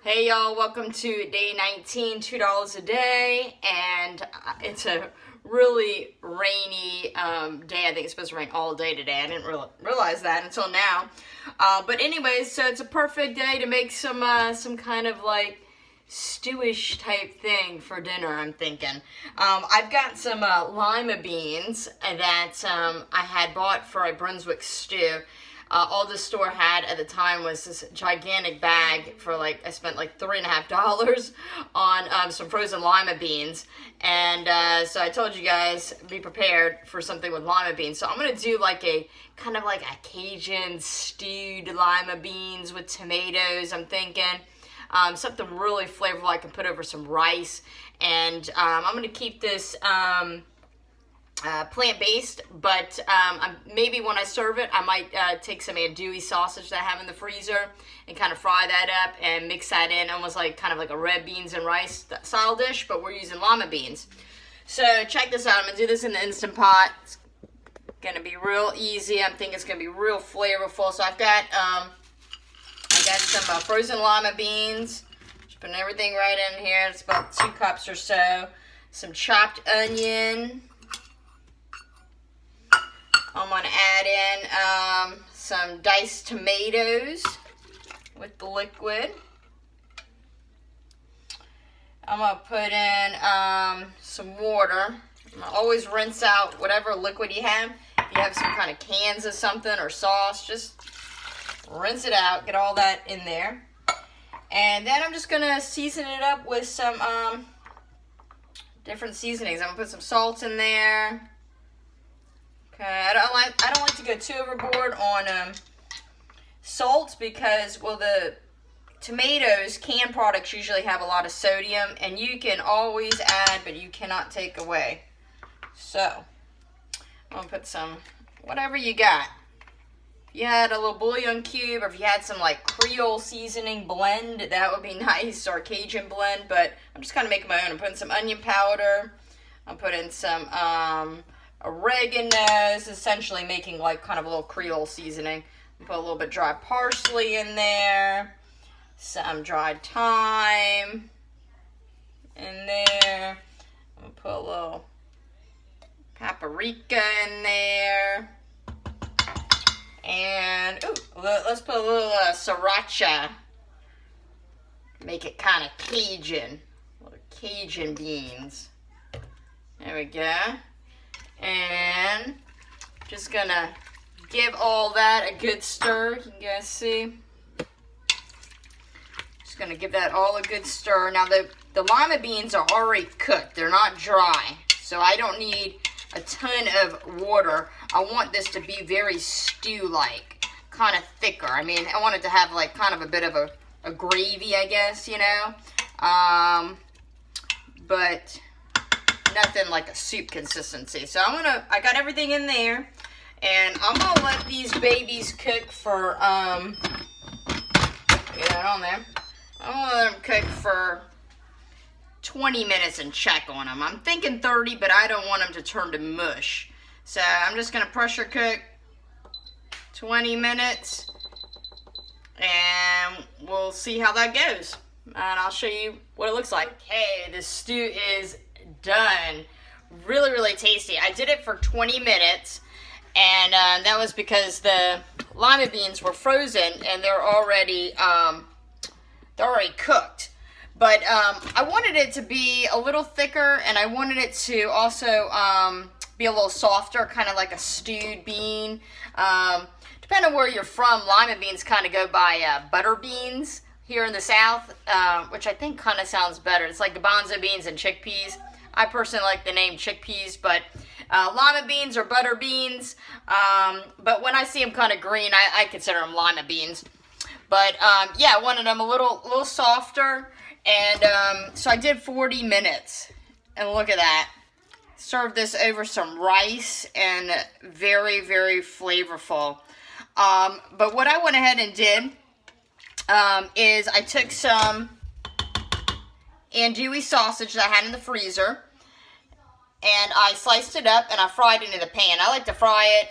Hey y'all, welcome to day 19, $2 a day, and it's a really rainy day. I think it's supposed to rain all day today. I didn't realize that until now. But anyways, so it's a perfect day to make some kind of like stewish type thing for dinner, I'm thinking. I've got some Lima beans that I had bought for a Brunswick stew. All the store had at the time was this gigantic bag for I spent like $3.50 on some frozen lima beans. And so I told you guys, be prepared for something with lima beans. So I'm going to do like a kind of like a Cajun stewed lima beans with tomatoes, I'm thinking. Something really flavorful I can put over some rice. And I'm going to keep this plant-based, but maybe when I serve it, I might take some andouille sausage that I have in the freezer and kind of fry that up and mix that in, almost like kind of like a red beans and rice style dish, but we're using lima beans. So check this out. I'm going to do this in the Instant Pot. It's going to be real easy. I'm thinking it's going to be real flavorful. So I've got some frozen lima beans. Just putting everything right in here. It's about 2 cups or so. Some chopped onion. I'm going to add in some diced tomatoes with the liquid. I'm going to put in some water. I'm going to always rinse out whatever liquid you have. If you have some kind of cans of something or sauce, just rinse it out. Get all that in there. And then I'm just going to season it up with some different seasonings. I'm going to put some salt in there. Okay, I don't like to go too overboard on salt because, well, the tomatoes, canned products usually have a lot of sodium, and you can always add, but you cannot take away. So, I'm going to put some, whatever you got. If you had a little bouillon cube, or if you had some, like, Creole seasoning blend, that would be nice, or Cajun blend, but I'm just kind of making my own. I'm putting some onion powder. I'm putting some, oregano. Is essentially making like kind of a little Creole seasoning. Put a little bit dry parsley in there, some dried thyme in there. I'm gonna put a little paprika in there, and let's put a little sriracha. Make it kind of Cajun, little Cajun beans. There we go. And just gonna give all that a good stir. Can you guys see? Just gonna give that all a good stir. Now the lima beans are already cooked. They're not dry. So I don't need a ton of water. I want this to be very stew-like, kind of thicker. I mean, I want it to have like kind of a bit of a gravy, I guess, you know. But nothing like a soup consistency. So I got everything in there, and I'm gonna let these babies cook for get that on there. I'm gonna let them cook for 20 minutes and check on them. I'm thinking 30, but I don't want them to turn to mush. So I'm just gonna pressure cook 20 minutes, and we'll see how that goes. And I'll show you what it looks like. Okay, the stew is done. Really, really tasty. I did it for 20 minutes, and that was because the lima beans were frozen and they're already cooked. But I wanted it to be a little thicker, and I wanted it to also be a little softer, kind of like a stewed bean. Depending on where you're from, lima beans kind of go by butter beans here in the South, which I think kind of sounds better. It's like the bonzo beans and chickpeas. I personally like the name chickpeas, but lima beans or butter beans. But when I see them kind of green, I consider them lima beans. But yeah, I wanted them a little softer, and so I did 40 minutes. And look at that. Served this over some rice, and very, very flavorful. But what I went ahead and did is I took some andouille sausage that I had in the freezer, and I sliced it up and I fried it in the pan. I like to fry it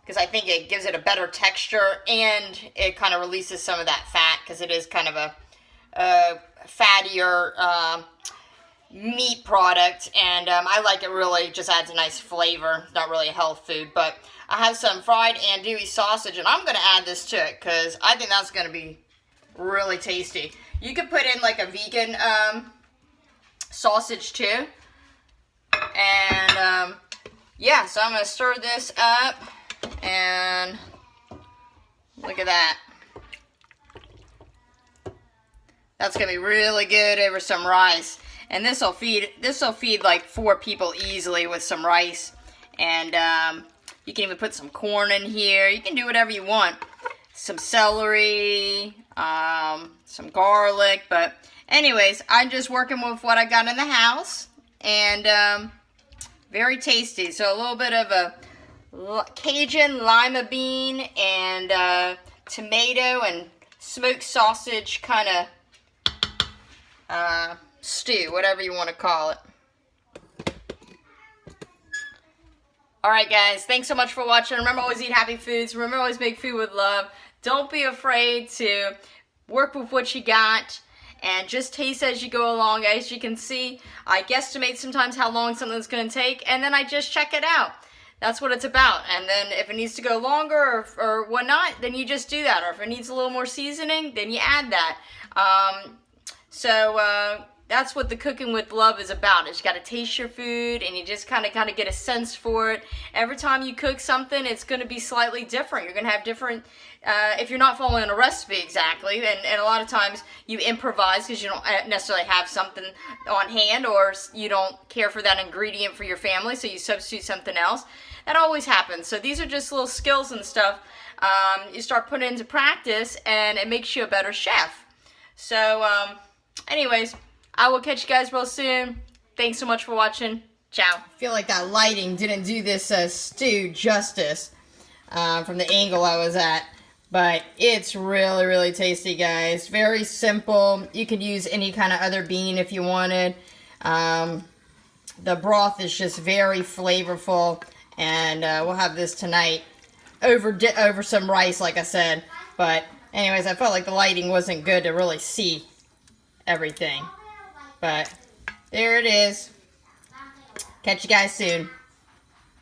because I think it gives it a better texture, and it kind of releases some of that fat because it is kind of a fattier meat product, and I like it. Really just adds a nice flavor. It's not really a health food, but I have some fried andouille sausage, and I'm going to add this to it because I think that's going to be really tasty. You could put in like a vegan sausage too, and yeah, so I'm going to stir this up, and look at that. That's going to be really good over some rice. And this will feed like 4 people easily with some rice. And you can even put some corn in here. You can do whatever you want. Some celery, some garlic. But anyways, I'm just working with what I got in the house. And very tasty. So a little bit of a Cajun lima bean and tomato and smoked sausage kind of stew, whatever you want to call it. Alright guys, thanks so much for watching. Remember, always eat happy foods. Remember, always make food with love. Don't be afraid to work with what you got and just taste as you go along. As you can see, I guesstimate sometimes how long something's going to take, and then I just check it out. That's what it's about. And then if it needs to go longer or whatnot, then you just do that. Or if it needs a little more seasoning, then you add that. That's what the cooking with love is about. Is you got to taste your food, and you just kind of get a sense for it. Every time you cook something, it's going to be slightly different. You're going to have different, if you're not following a recipe exactly, and a lot of times you improvise because you don't necessarily have something on hand, or you don't care for that ingredient for your family, so you substitute something else. That always happens. So these are just little skills and stuff you start putting into practice, and it makes you a better chef. So, anyways, I will catch you guys real soon. Thanks so much for watching. Ciao. I feel like that lighting didn't do this stew justice from the angle I was at. But it's really, really tasty, guys. Very simple. You could use any kind of other bean if you wanted. The broth is just very flavorful. And we'll have this tonight over some rice, like I said. But anyways, I felt like the lighting wasn't good to really see everything. But there it is. Catch you guys soon.